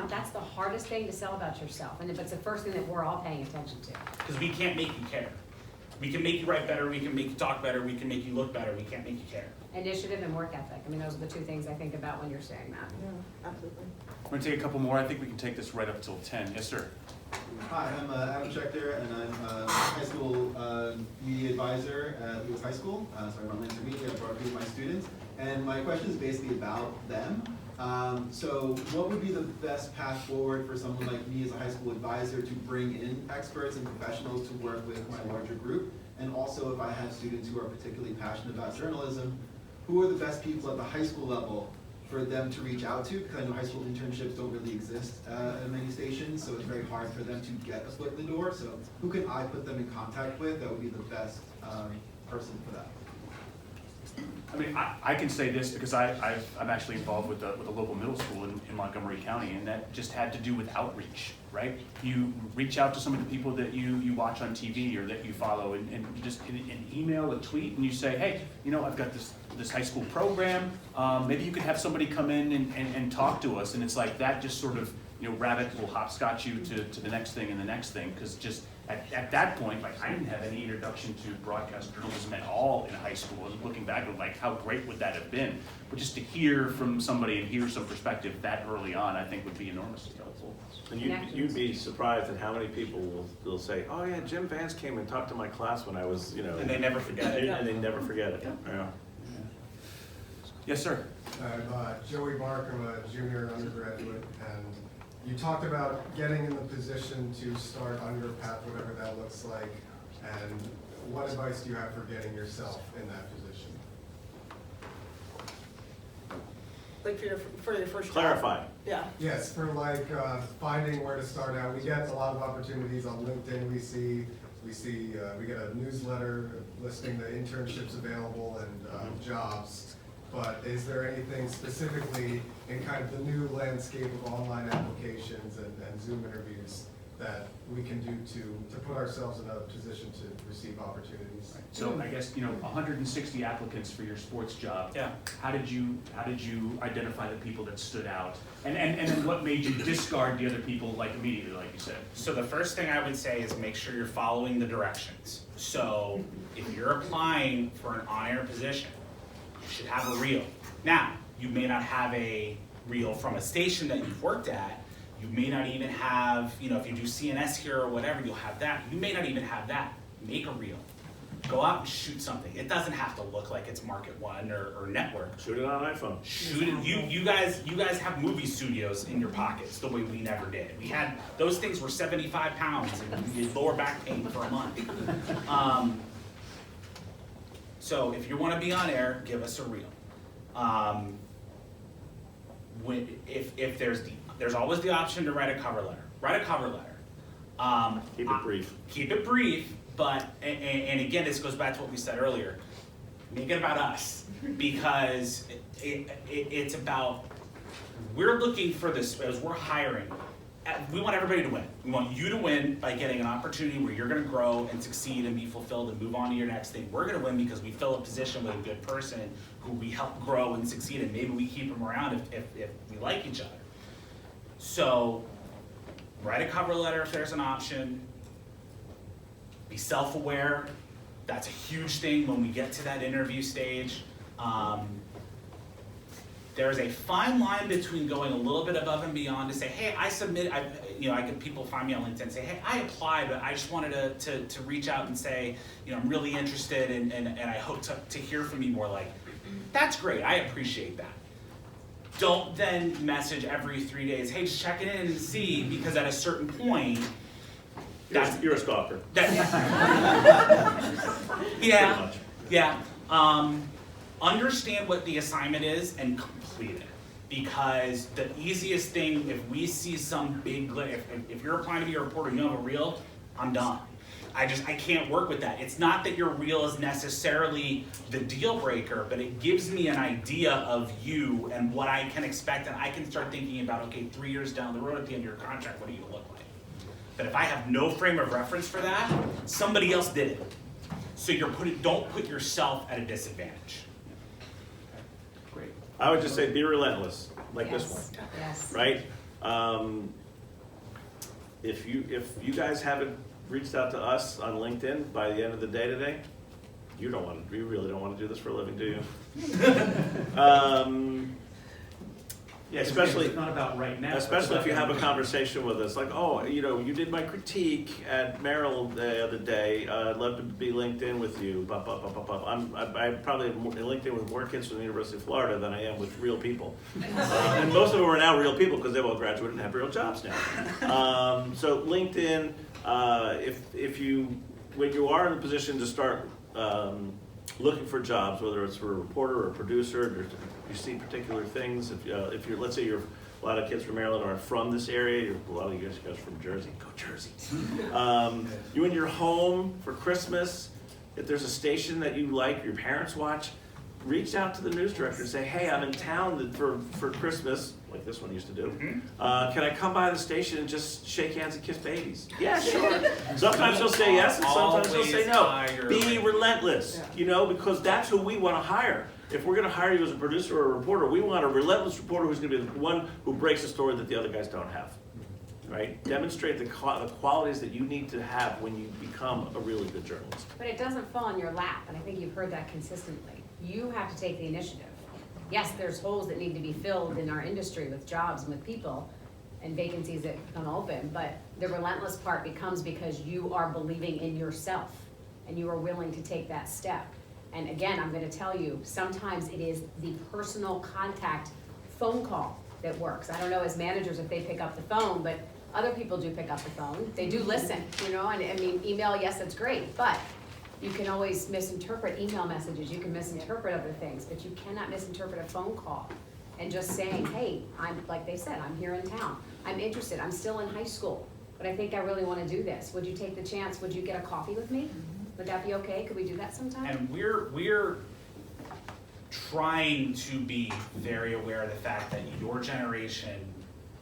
That's the hardest thing to sell about yourself, and it's the first thing that we're all paying attention to. Because we can't make you care. We can make you write better, we can make you talk better, we can make you look better, we can't make you care. Initiative and work ethic. Those are the two things I think about when you're saying that. Yeah, absolutely. We're gonna take a couple more. I think we can take this right up till 10. Yes, sir. Hi, I'm Adam Schechter, and I'm a high school media advisor at Lewis High School. So I run Lancer Media, I brought with my students. And my question is basically about them. So what would be the best path forward for someone like me as a high school advisor to bring in experts and professionals to work with my larger group? And also, if I have students who are particularly passionate about journalism, who are the best people at the high school level for them to reach out to? Because I know high school internships don't really exist at many stations, so it's very hard for them to get a foot in the door. So who can I put them in contact with that would be the best person for that? I can say this because I'm actually involved with a local middle school in Montgomery County, and that just had to do with outreach, right? You reach out to some of the people that you watch on TV or that you follow, and just an email, a tweet, and you say, hey, I've got this high school program. Maybe you could have somebody come in and talk to us, and it's like that just sort of rabbit will hopscotch you to the next thing and the next thing, because just at that point, like, I didn't have any introduction to broadcast journalism at all in high school. And looking back, like, how great would that have been? But just to hear from somebody and hear some perspective that early on, I think would be enormously helpful. And you'd be surprised at how many people will say, oh yeah, Jim Vance came and talked to my class when I was, And they never forget it. And they never forget it. Yeah. Yes, sir. I'm Joey Bark. I'm a junior undergraduate, and you talked about getting in the position to start on your path, whatever that looks like, and what advice do you have for getting yourself in that position? Like for your first Clarify. job? Yeah. Yes, for like finding where to start out. We get a lot of opportunities on LinkedIn. We get a newsletter listing the internships available and jobs. But is there anything specifically in kind of the new landscape of online applications and Zoom interviews that we can do to put ourselves in a position to receive opportunities? So I guess 160 applicants for your sports job. Yeah. How did you identify the people that stood out, and then what made you discard the other people like immediately, like you said? So the first thing I would say is make sure you're following the directions. So if you're applying for an on-air position, you should have a reel. Now, you may not have a reel from a station that you've worked at. You may not even have, if you do CNS here or whatever, you'll have that. You may not even have that. Make a reel. Go out and shoot something. It doesn't have to look like it's Market One or Network. Shoot it on an iPhone. Shoot it. You guys have movie studios in your pockets the way we never did. We had, those things were 75 pounds and you had lower back pain for a month. So if you want to be on air, give us a reel. If there's always the option to write a cover letter. Write a cover letter. Keep it brief. Keep it brief, but and again, this goes back to what we said earlier. Make it about us, because it's about, we're looking for this as we're hiring. We want everybody to win. We want you to win by getting an opportunity where you're going to grow and succeed and be fulfilled and move on to your next thing. We're going to win because we fill a position with a good person who we help grow and succeed, and maybe we keep them around if we like each other. So write a cover letter if there's an option. Be self-aware. That's a huge thing when we get to that interview stage. There's a fine line between going a little bit above and beyond to say, hey, people find me on LinkedIn and say, hey, I applied, but I just wanted to reach out and say, I'm really interested and I hope to hear from you more. Like, That's great, I appreciate that. Don't then message every 3 days, hey, just checking in and see, because at a certain point, You're a stalker. Yeah, yeah. Understand what the assignment is and complete it. Because the easiest thing, if we see some big, if you're applying to be a reporter and you have a reel, I'm done. I can't work with that. It's not that your reel is necessarily the deal breaker, but it gives me an idea of you and what I can expect, and I can start thinking about, okay, 3 years down the road at the end of your contract, what do you look like? But if I have no frame of reference for that, somebody else did it. So don't put yourself at a disadvantage. Great. I would just say be relentless, like this one, Yes. right? If you guys haven't reached out to us on LinkedIn by the end of the day today, you really don't want to do this for a living, do you? Yeah, especially it's not about right now. Especially if you have a conversation with us, like, oh, you did my critique at Merrill the other day. I'd love to be linked in with you. I'm probably linked in with more kids from the University of Florida than I am with real people, and most of them are now real people because they've all graduated and have real jobs now. So LinkedIn, when you are in a position to start looking for jobs, whether it's for a reporter or a producer, you see particular things. If you're, let's say a lot of kids from Maryland are from this area, a lot of you guys from Jersey, go Jersey. You in your home for Christmas, if there's a station that you like, your parents watch, reach out to the news director and say, hey, I'm in town for Christmas, like this one used to do. Can I come by the station and just shake hands and kiss babies? Yeah, sure. Sometimes they'll say yes and sometimes they'll say no. Be relentless, because that's who we want to hire. If we're going to hire you as a producer or a reporter, we want a relentless reporter who's going to be the one who breaks a story that the other guys don't have. Right? Demonstrate the qualities that you need to have when you become a really good journalist. But it doesn't fall in your lap, and I think you've heard that consistently. You have to take the initiative. Yes, there's holes that need to be filled in our industry with jobs and with people and vacancies that become open, but the relentless part becomes because you are believing in yourself and you are willing to take that step. And again, I'm going to tell you, sometimes it is the personal contact phone call that works. I don't know as managers if they pick up the phone, but other people do pick up the phone. They do listen, and I mean, email, yes, that's great, but you can always misinterpret email messages. You can misinterpret other things, but you cannot misinterpret a phone call. And just saying, hey, like they said, I'm here in town. I'm interested. I'm still in high school, but I think I really want to do this. Would you take the chance? Would you get a coffee with me? Would that be okay? Could we do that sometime? And we're trying to be very aware of the fact that your generation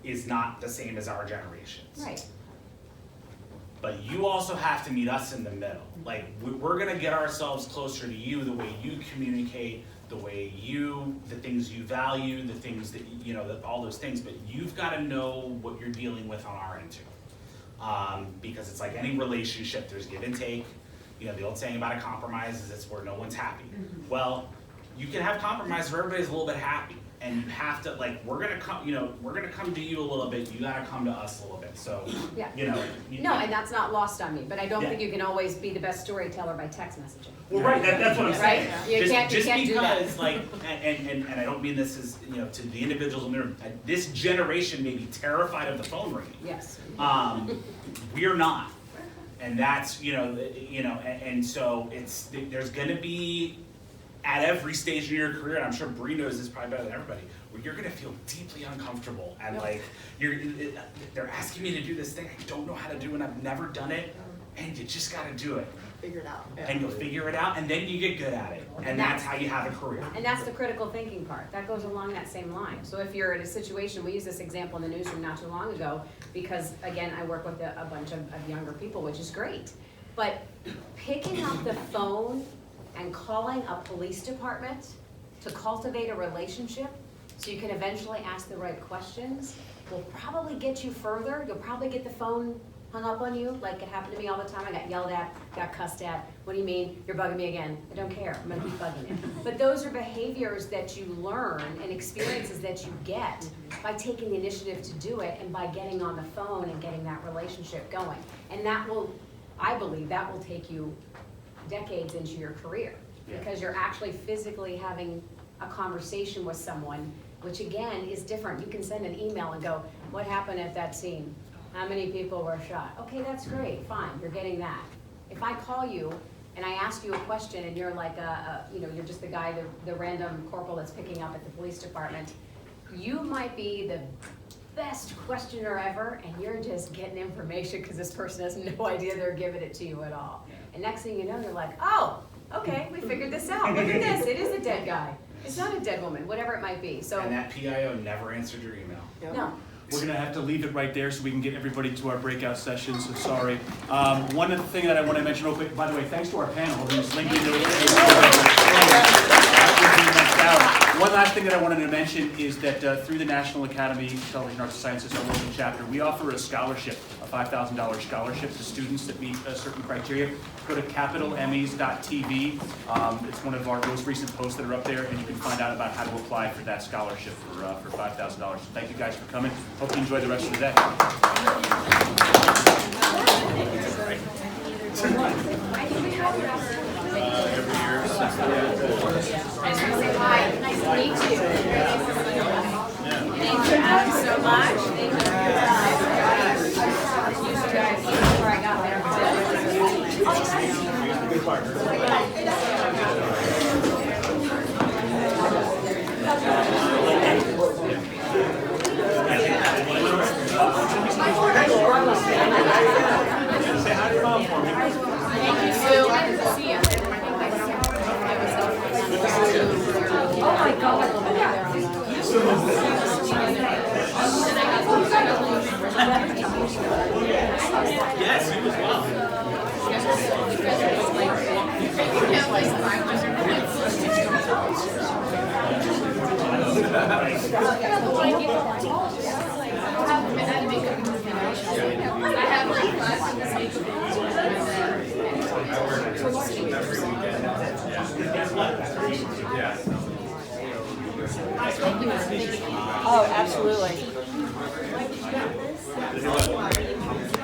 is not the same as our generations. Right. But you also have to meet us in the middle. Like, we're gonna get ourselves closer to you, the way you communicate, the things you value, the things that, all those things, but you've gotta know what you're dealing with on our end too. Because it's like any relationship, there's give and take. The old saying about a compromise is it's where no one's happy. Well, you can have compromise where everybody's a little bit happy. And you have to, we're gonna come to you a little bit, you gotta come to us a little bit, so, Yeah. No, and that's not lost on me, but I don't think you can always be the best storyteller by text messaging. Well, right, that's what I'm saying. Right? You can't do that. Just because, and I don't mean this as, to the individuals in the room, this generation may be terrified of the phone ringing. Yes. We're not. And that's, and so there's gonna be, at every stage in your career, and I'm sure Bree knows this probably better than everybody, where you're gonna feel deeply uncomfortable and they're asking me to do this thing I don't know how to do and I've never done it, and you just gotta do it. Figure it out. And you'll figure it out, and then you get good at it, and that's how you have a career. And that's the critical thinking part. That goes along that same line. So if you're in a situation, we used this example in the newsroom not too long ago, because again, I work with a bunch of younger people, which is great. But picking up the phone and calling a police department to cultivate a relationship so you can eventually ask the right questions will probably get you further. You'll probably get the phone hung up on you, like it happened to me all the time. I got yelled at, got cussed at. What do you mean? You're bugging me again. I don't care. I'm gonna keep bugging you. But those are behaviors that you learn and experiences that you get by taking the initiative to do it and by getting on the phone and getting that relationship going. And that will, I believe, that will take you decades into your career because you're actually physically having a conversation with someone, which again is different. You can send an email and go, what happened at that scene? How many people were shot? Okay, that's great, fine, you're getting that. If I call you and I ask you a question and you're like you're just the guy, the random corporal that's picking up at the police department, you might be the best questioner ever, and you're just getting information because this person has no idea they're giving it to you at all. And next thing you know, you're like, oh, okay, we figured this out. Look at this, it is a dead guy. It's not a dead woman, whatever it might be. So. And that PIO never answered your email. No. We're gonna have to leave it right there so we can get everybody to our breakout session, so sorry. One other thing that I want to mention real quick, by the way, thanks to our panel who's linked into One last thing that I wanted to mention is that through the National Academy of Television Arts and Sciences, our local chapter, we offer a scholarship, a $5,000 scholarship to students that meet certain criteria. Go to capitalemmys.tv. It's one of our most recent posts that are up there, and you can find out about how to apply for that scholarship for $5,000. So thank you guys for coming. Hope you enjoy the rest of the day. Every year since Hi, nice to meet you. Thank you so much. Thank you. You guys, before I got there. good partner. Say hi to your mom for me. Thank you, Sue. Good to see you. Oh my God. Yes, you as well. Oh, absolutely.